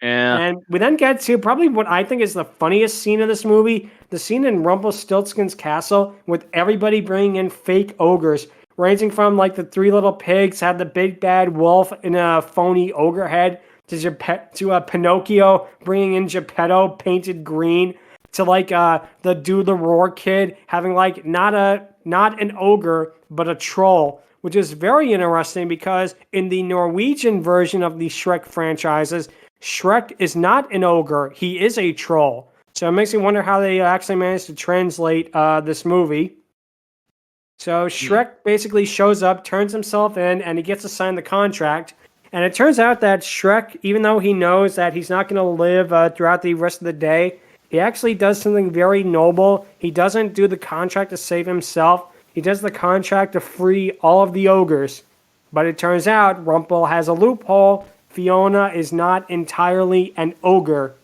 S2: Yeah.
S1: And we then get to probably what I think is the funniest scene of this movie, the scene in Rumpelstiltskin's castle with everybody bringing in fake ogres, ranging from like the Three Little Pigs had the big bad wolf in a phony ogre head to Pinocchio bringing in Geppetto painted green to like the Do the Roar kid having like not an ogre but a troll, which is very interesting because in the Norwegian version of the Shrek franchises, Shrek is not an ogre, he is a troll. So it makes me wonder how they actually managed to translate this movie. So Shrek basically shows up, turns himself in, and he gets to sign the contract. And it turns out that Shrek, even though he knows that he's not going to live throughout the rest of the day, he actually does something very noble. He doesn't do the contract to save himself. He does the contract to free all of the ogres. But it turns out Rumpel has a loophole. Fiona is not entirely an ogre.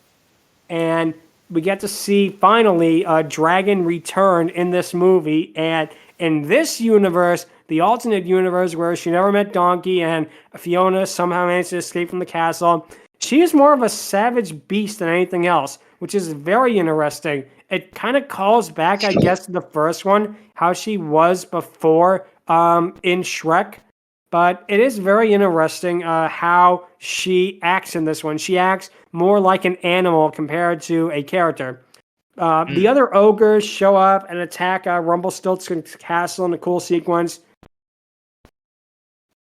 S1: And we get to see, finally, a dragon return in this movie. And in this universe, the alternate universe where she never met Donkey and Fiona somehow managed to escape from the castle, she is more of a savage beast than anything else, which is very interesting. It kind of calls back, I guess, to the first one, how she was before in Shrek. But it is very interesting how she acts in this one. She acts more like an animal compared to a character. The other ogres show up and attack Rumpelstiltskin's castle in a cool sequence.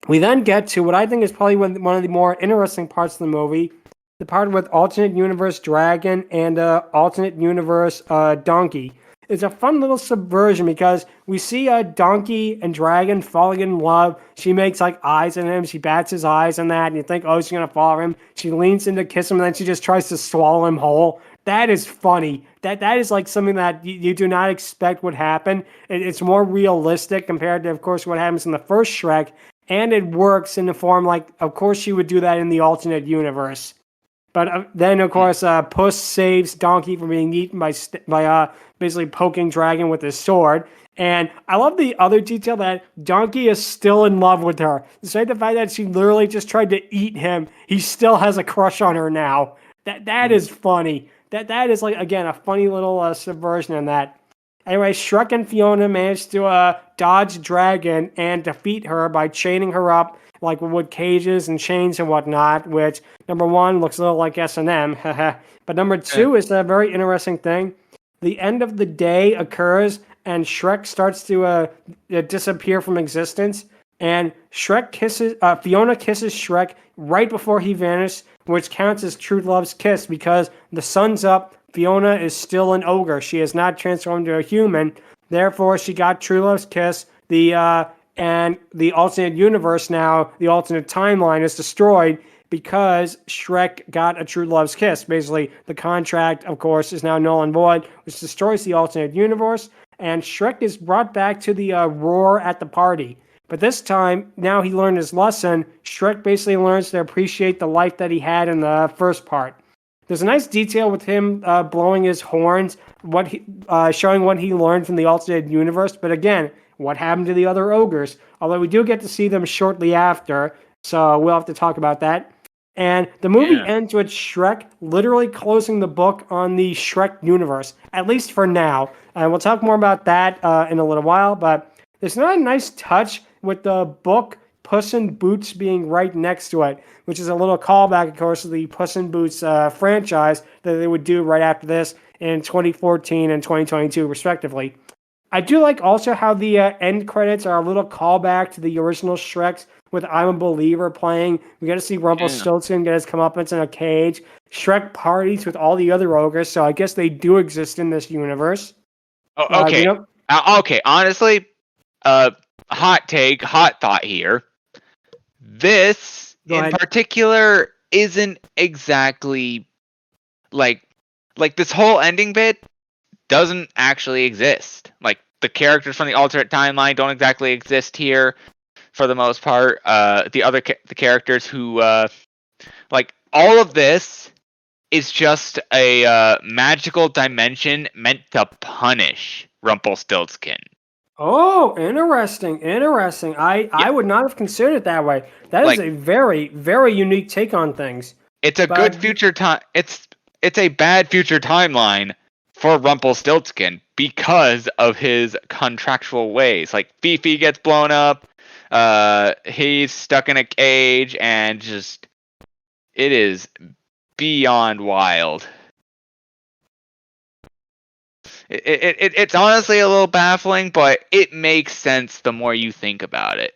S1: We then get to what I think is probably one of the more interesting parts of the movie, the part with alternate universe dragon and alternate universe donkey. It's a fun little subversion because we see a donkey and dragon falling in love. She makes like eyes at him. She bats his eyes and that, and you think, oh, she's gonna follow him. She leans in to kiss him, and then she just tries to swallow him whole. That is funny. That is like something that you do not expect would happen. It's more realistic compared to, of course, what happens in the first Shrek, and it works in the form like, of course, she would do that in the alternate universe. But then, of course, Puss saves Donkey from being eaten by basically poking Dragon with his sword. And I love the other detail that Donkey is still in love with her. Despite the fact that she literally just tried to eat him, he still has a crush on her now. That is funny. That is, like, again, a funny little subversion in that. Anyway, Shrek and Fiona managed to dodge Dragon and defeat her by chaining her up like with cages and chains and whatnot, which, number one, looks a little like S&M, but number two is a very interesting thing. The end of the day occurs, and Shrek starts to disappear from existence, and Fiona kisses Shrek right before he vanishes, which counts as true love's kiss, because the sun's up, Fiona is still an ogre. She has not transformed into a human, therefore she got true love's kiss. And the alternate universe now, the alternate timeline is destroyed because Shrek got a true love's kiss. Basically, the contract, of course, is now null and void, which destroys the alternate universe, and Shrek is brought back to the roar at the party. But this time, now he learned his lesson, Shrek basically learns to appreciate the life that he had in the first part. There's a nice detail with him blowing his horns, showing what he learned from the alternate universe, but again, what happened to the other ogres? Although we do get to see them shortly after, so we'll have to talk about that. And the movie ends with Shrek literally closing the book on the Shrek universe, at least for now. And we'll talk more about that in a little while, but there's not a nice touch with the book Puss in Boots being right next to it, which is a little callback, of course, to the Puss in Boots franchise that they would do right after this in 2014 and 2022, respectively. I do like also how the end credits are a little callback to the original Shreks with I'm a Believer playing. We get to see Rumpelstiltskin get his comeuppance in a cage. Shrek parties with all the other ogres, so I guess they do exist in this universe.
S2: Oh, okay. Okay, honestly, hot take, hot thought here. This, in particular, isn't exactly like this whole ending bit doesn't actually exist. Like, the characters from the alternate timeline don't exactly exist here for the most part. The characters who all of this is just a magical dimension meant to punish Rumpelstiltskin.
S1: Oh, interesting. I would not have considered it that way. That is a very, very unique take on things.
S2: It's a
S1: But-
S2: good future time. It's a bad future timeline for Rumpelstiltskin because of his contractual ways. Like Fifi gets blown up, he's stuck in a cage, and just it is beyond wild. It's honestly a little baffling, but it makes sense the more you think about it.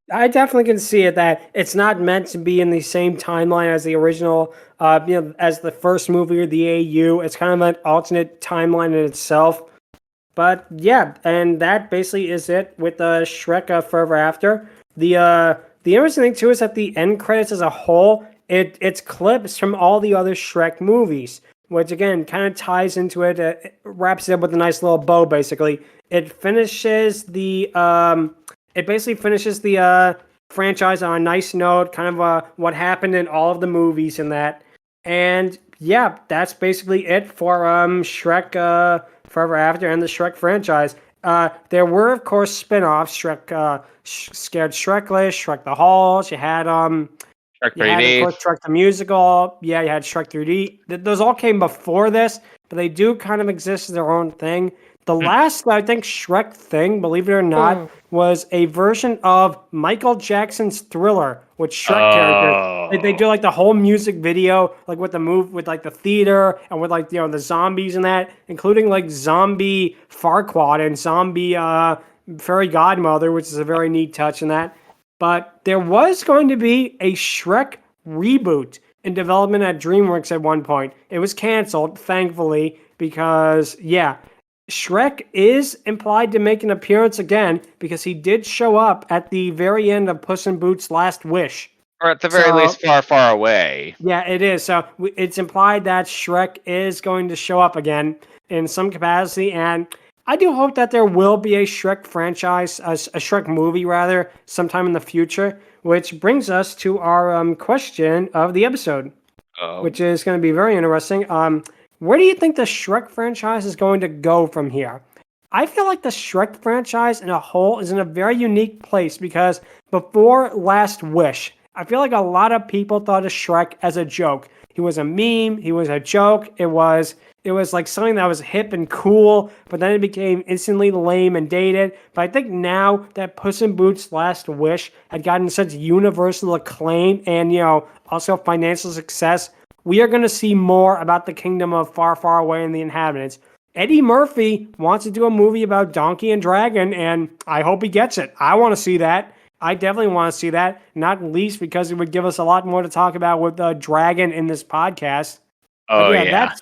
S1: I definitely can see it that it's not meant to be in the same timeline as the original, as the first movie or the AU. It's kind of an alternate timeline in itself. But yeah, and that basically is it with Shrek Forever After. The interesting thing too is that the end credits as a whole, it's clips from all the other Shrek movies, which again kind of ties into it. It wraps it up with a nice little bow. Basically, it finishes the it basically finishes the franchise on a nice note, kind of what happened in all of the movies and that. And yeah, that's basically it for Shrek Forever After and the Shrek franchise. There were, of course, spin-offs. Shrek Scared Shrekless, Shrek the Halls. You had
S2: Shrek
S1: you had, of
S2: 3D.
S1: course, Shrek the Musical. Yeah, you had Shrek 3D. Those all came before this, but they do kind of exist as their own thing. The last, I think, Shrek thing, believe it or not, was a version of Michael Jackson's Thriller with Shrek characters. They do like the whole music video, like with the move, with like the theater and with like the zombies and that, including like zombie Farquaad and zombie fairy godmother, which is a very neat touch in that. But there was going to be a Shrek reboot in development at DreamWorks at one point. It was canceled, thankfully, because yeah. Shrek is implied to make an appearance again because he did show up at the very end of Puss in Boots' Last Wish.
S2: Or at the very least, far, far away.
S1: Yeah, it is. So it's implied that Shrek is going to show up again in some capacity, and I do hope that there will be a Shrek franchise, a Shrek movie rather, sometime in the future, which brings us to our question of the episode, which is going to be very interesting. Where do you think the Shrek franchise is going to go from here? I feel like the Shrek franchise in a whole is in a very unique place because before Last Wish, I feel like a lot of people thought of Shrek as a joke. He was a meme, he was a joke, it was like something that was hip and cool, but then it became instantly lame and dated. But I think now that Puss in Boots' Last Wish had gotten such universal acclaim and, also financial success, we are going to see more about the kingdom of Far, Far Away and the inhabitants. Eddie Murphy wants to do a movie about Donkey and Dragon, and I hope he gets it. I want to see that. I definitely want to see that, not least because it would give us a lot more to talk about with Dragon in this podcast.
S2: Oh, yeah.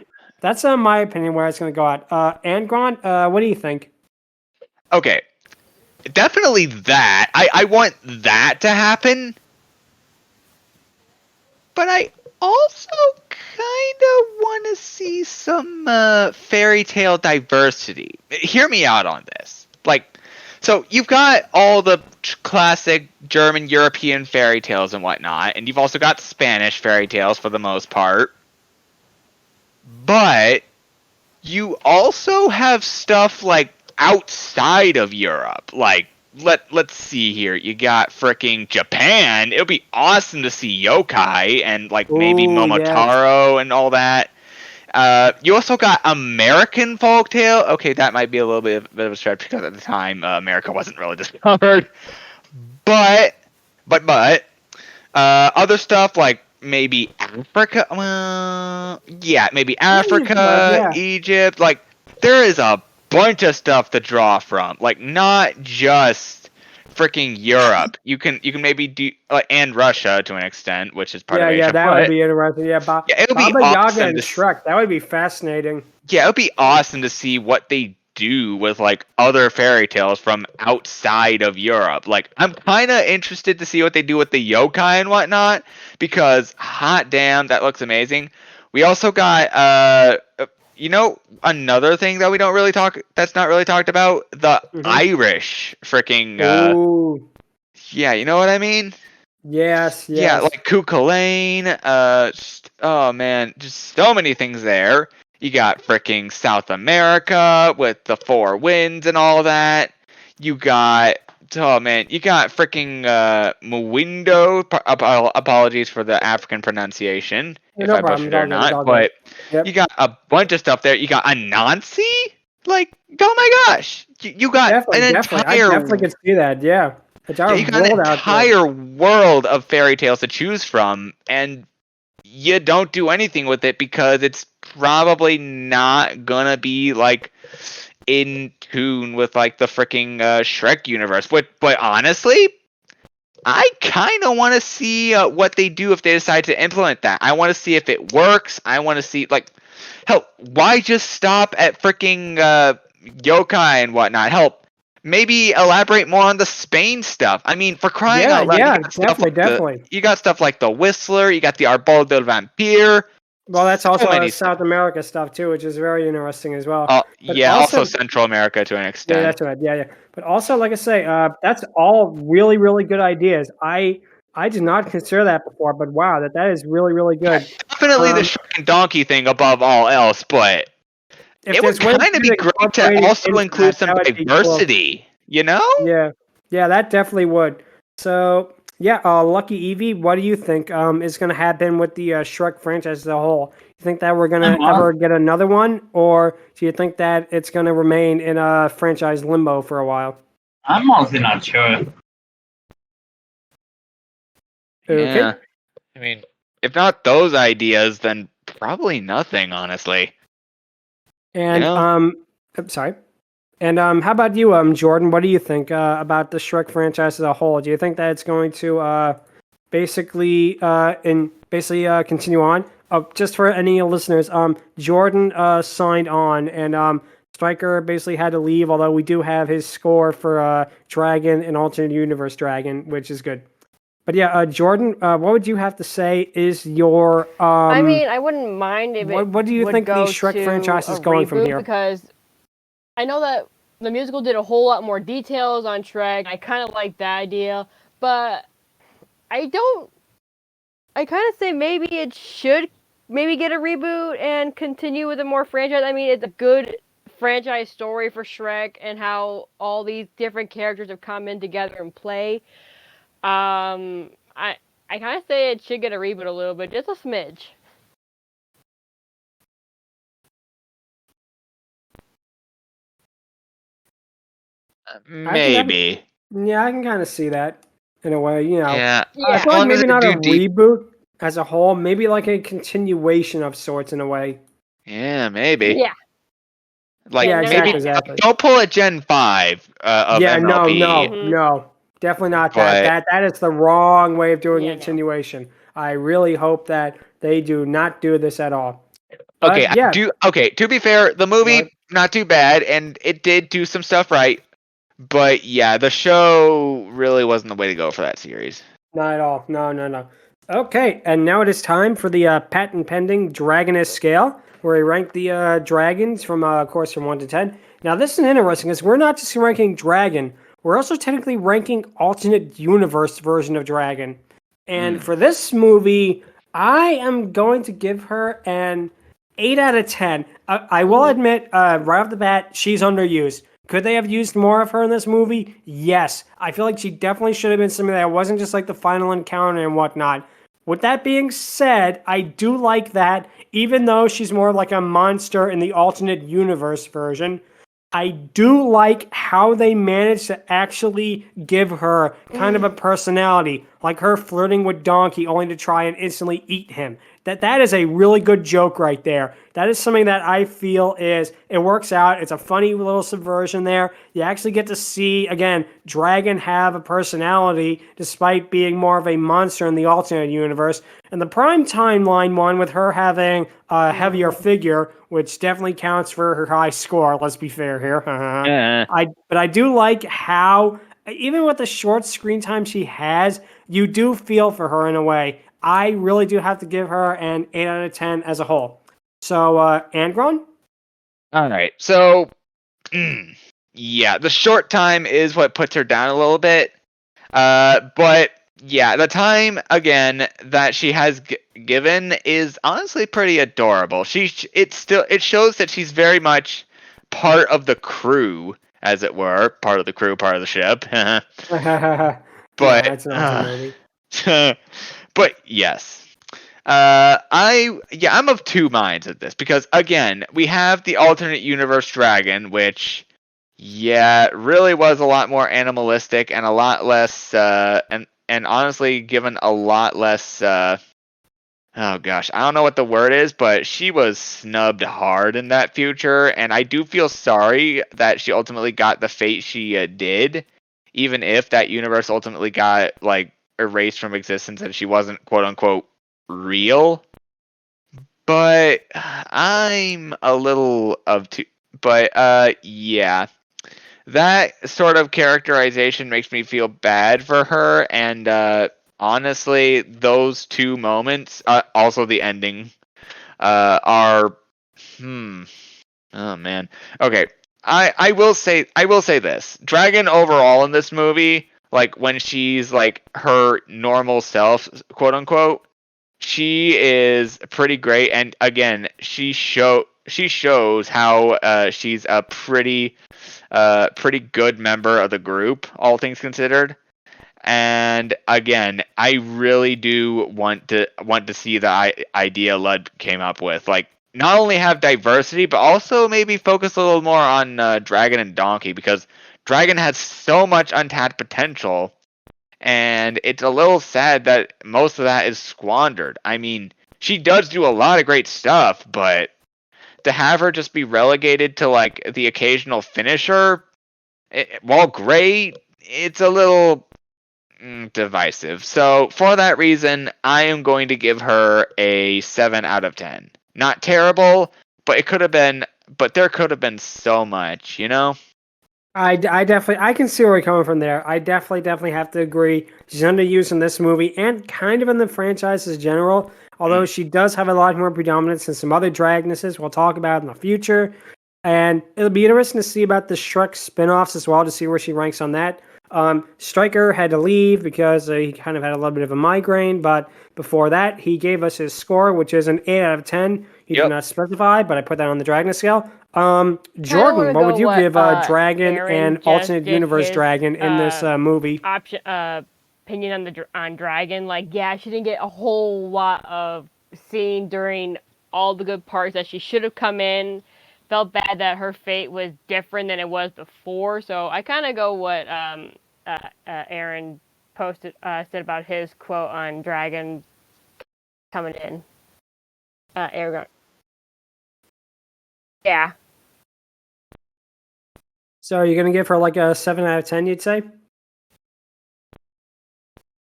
S1: That's my opinion where it's going to go at. Angron, what do you think?
S2: Okay. Definitely that. I want that to happen. But I also kind of want to see some fairy tale diversity. Hear me out on this. So you've got all the classic German, European fairy tales and whatnot, and you've also got Spanish fairy tales for the most part. But you also have stuff outside of Europe. Let's see here. You got fricking Japan. It would be awesome to see yokai and maybe Momotaro and all that. You also got American folktale. Okay, that might be a little bit of a stretch because at the time America wasn't really discovered. But other stuff like maybe Africa. Well, yeah, maybe Africa, Egypt. There is a bunch of stuff to draw from. Not just freaking Europe. You can maybe do and Russia to an extent, which is part of Asia.
S1: Yeah, that would be interesting. Yeah,
S2: it'll
S1: Baba
S2: be
S1: Yaga
S2: awesome
S1: and Shrek. That would be fascinating.
S2: Yeah, it would be awesome to see what they do with other fairy tales from outside of Europe. I'm kind of interested to see what they do with the yokai and whatnot because hot damn, that looks amazing. We also got another thing that that's not really talked about, the Irish freaking yeah, you know what I mean?
S1: Yes.
S2: Yeah, Cuchulainn, oh man, just so many things there. You got freaking South America with the Four Winds and all that. You got oh man, you got freaking Mwindo. Apologies for the African pronunciation if
S1: No
S2: I
S1: problem.
S2: butchered it or
S1: It's all
S2: not.
S1: good.
S2: But
S1: Yep.
S2: you got a bunch of stuff there. You got Anansi. Like, oh my gosh, you got
S1: Definitely.
S2: an
S1: I
S2: entire
S1: definitely could see that. Yeah. Entire
S2: you got an
S1: world out there.
S2: entire world of fairy tales to choose from, and you don't do anything with it because it's probably not gonna be like in tune with like the freaking Shrek universe. But honestly, I kind of want to see what they do if they decide to implement that. I want to see if it works. I want to see like, hell, why just stop at freaking yokai and whatnot? Help, maybe elaborate more on the Spain stuff. I mean, for crying out loud, you got stuff like
S1: definitely.
S2: you got stuff like the Whistler. You got the Arbol del Vampire.
S1: Well, that's
S2: So
S1: also
S2: many
S1: South America stuff too, which is very interesting as well. But
S2: yeah, also Central America to an extent.
S1: Yeah, that's right. Yeah. But also, like I say, that's all really, really good ideas. I did not consider that before, but wow, that is really, really good.
S2: Definitely the Shrek and Donkey thing above all else, but
S1: If
S2: it would
S1: there's ways
S2: kind of be great to
S1: incorporate it
S2: also
S1: into
S2: include
S1: that,
S2: some
S1: that would be cool.
S2: diversity, you know?
S1: Yeah, that definitely would. So, yeah, LuckyEevee, what do you think is going to happen with the Shrek franchise as a whole? You think that we're going to ever get another one, or do you think that it's going to remain in a franchise limbo for a while?
S4: I'm honestly not sure.
S1: Okay.
S2: Yeah. I mean, if not those ideas, then probably nothing, honestly.
S1: And I'm sorry. And how about you, Jordan? What do you think about the Shrek franchise as a whole? Do you think that it's going to basically continue on? Just for any listeners, Jordan signed on, and Stryker basically had to leave. Although we do have his score for Dragon and Alternate Universe Dragon, which is good. But yeah, Jordan, what would you have to say is your?
S5: I mean, I wouldn't mind if it.
S1: What do you think the Shrek franchise is going from here?
S5: Because I know that the musical did a whole lot more details on Shrek. I kind of like that idea, but I kind of say maybe it should get a reboot and continue with a more franchise. I mean, it's a good franchise story for Shrek and how all these different characters have come in together and play. I kind of say it should get a reboot a little bit, just a smidge.
S2: Maybe.
S1: I can kind of see that in a way. You know,
S2: Yeah.
S1: I feel like maybe not a reboot as a whole, maybe like a continuation of sorts in a way.
S2: Yeah, maybe.
S5: Yeah.
S2: Like
S1: exactly.
S2: Don't pull a Gen 5 of MLP.
S1: No, definitely not that. That is the wrong way of doing continuation. I really hope that they do not do this at all.
S2: Okay, to be fair, the movie not too bad, and it did do some stuff right. But yeah, the show really wasn't the way to go for that series.
S1: Not at all. No. Okay, and now it is time for the patent pending Dragoness Scale, where we rank the dragons from 1 to 10. Now this is interesting, because we're not just ranking dragon, we're also technically ranking alternate universe version of dragon. And for this movie, I am going to give her an 8 out of 10. I will admit, right off the bat, she's underused. Could they have used more of her in this movie? Yes. I feel like she definitely should have been something that wasn't just like the final encounter and whatnot. With that being said, I do like that, even though she's more like a monster in the alternate universe version. I do like how they managed to actually give her kind of a personality, like her flirting with Donkey only to try and instantly eat him. That is a really good joke right there. That is something that I feel it works out. It's a funny little subversion there. You actually get to see, again, Dragon have a personality despite being more of a monster in the alternate universe. And the prime timeline one with her having a heavier figure, which definitely counts for her high score, let's be fair here. But I do like how, even with the short screen time she has, you do feel for her in a way. I really do have to give her an 8 out of 10 as a whole. So, Angron?
S2: All right. So, yeah, the short time is what puts her down a little bit. But yeah, the time again that she has given is honestly pretty adorable. It shows that she's very much part of the crew as it were, part of the crew, part of the ship.
S1: No,
S2: But
S1: it's not the movie.
S2: but yes. I'm of two minds at this because again, we have the alternate universe dragon, which really was a lot more animalistic and a lot less and honestly given a lot less oh gosh, I don't know what the word is, but she was snubbed hard in that future, and I do feel sorry that she ultimately got the fate she did, even if that universe ultimately got like erased from existence and she wasn't quote unquote real. But I'm a little of two. But yeah, that sort of characterization makes me feel bad for her, and honestly, those two moments, also the ending, are oh man. Okay, I will say this: Dragon overall in this movie, like when she's like her normal self, quote unquote, she is pretty great, and again, she shows how she's a pretty good member of the group, all things considered. And again, I really do want to see the idea Lud came up with, like not only have diversity, but also maybe focus a little more on Dragon and Donkey, because Dragon has so much untapped potential, and it's a little sad that most of that is squandered. I mean, she does do a lot of great stuff, but to have her just be relegated to like the occasional finisher, while great, it's a little divisive. So for that reason, I am going to give her a 7 out of 10. Not terrible, but it could have been. But there could have been so much, you know.
S1: I definitely I can see where you're coming from there. I definitely have to agree. She's underused in this movie and kind of in the franchise as general. Although she does have a lot more predominance than some other Dragonesses we'll talk about in the future. And it'll be interesting to see about the Shrek spin-offs as well, to see where she ranks on that. Stryker had to leave because he kind of had a little bit of a migraine, but before that, he gave us his score, which is an 8 out of 10. He did not specify, but I put that on the Dragoness Scale. Jordan, what would you give Dragon
S5: Aaron
S1: and
S5: just
S1: alternate
S5: did
S1: universe
S5: his,
S1: Dragon in this movie?
S5: Opinion on Dragon. Like, yeah, she didn't get a whole lot of scene during all the good parts that she should have come in. Felt bad that her fate was different than it was before, so I kind of go what Aaron said about his quote on Dragon coming in. Angron. Yeah.
S1: So are you going to give her like a 7 out of 10, you'd say?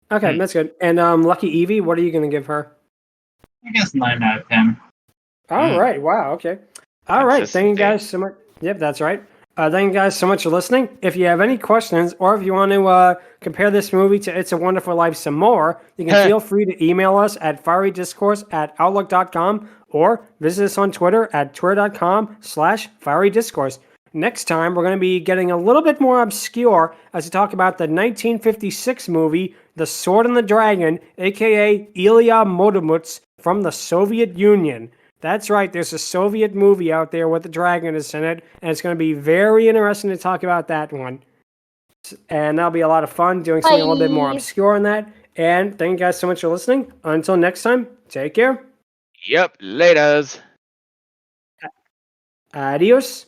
S1: Okay, that's good. And LuckyEevee, what are you going to give her?
S4: I guess 9 out of 10.
S1: All right. Wow. Okay. All right. Thank you guys so much. Yep, that's right. Thank you guys so much for listening. If you have any questions or if you want to compare this movie to It's a Wonderful Life some more, you can feel free to email us at fierydiscourse@outlook.com or visit us on Twitter at twitter.com/fierydiscourse. Next time, we're going to be getting a little bit more obscure as we talk about the 1956 movie, The Sword and the Dragon, a.k.a. Ilya Motomuts from the Soviet Union. That's right, there's a Soviet movie out there with the Dragoness in it, and it's going to be very interesting to talk about that one. And that'll be a lot of fun, doing something a little bit more obscure on that. And thank you guys so much for listening. Until next time, take care.
S2: Yep, laters.
S1: Adios.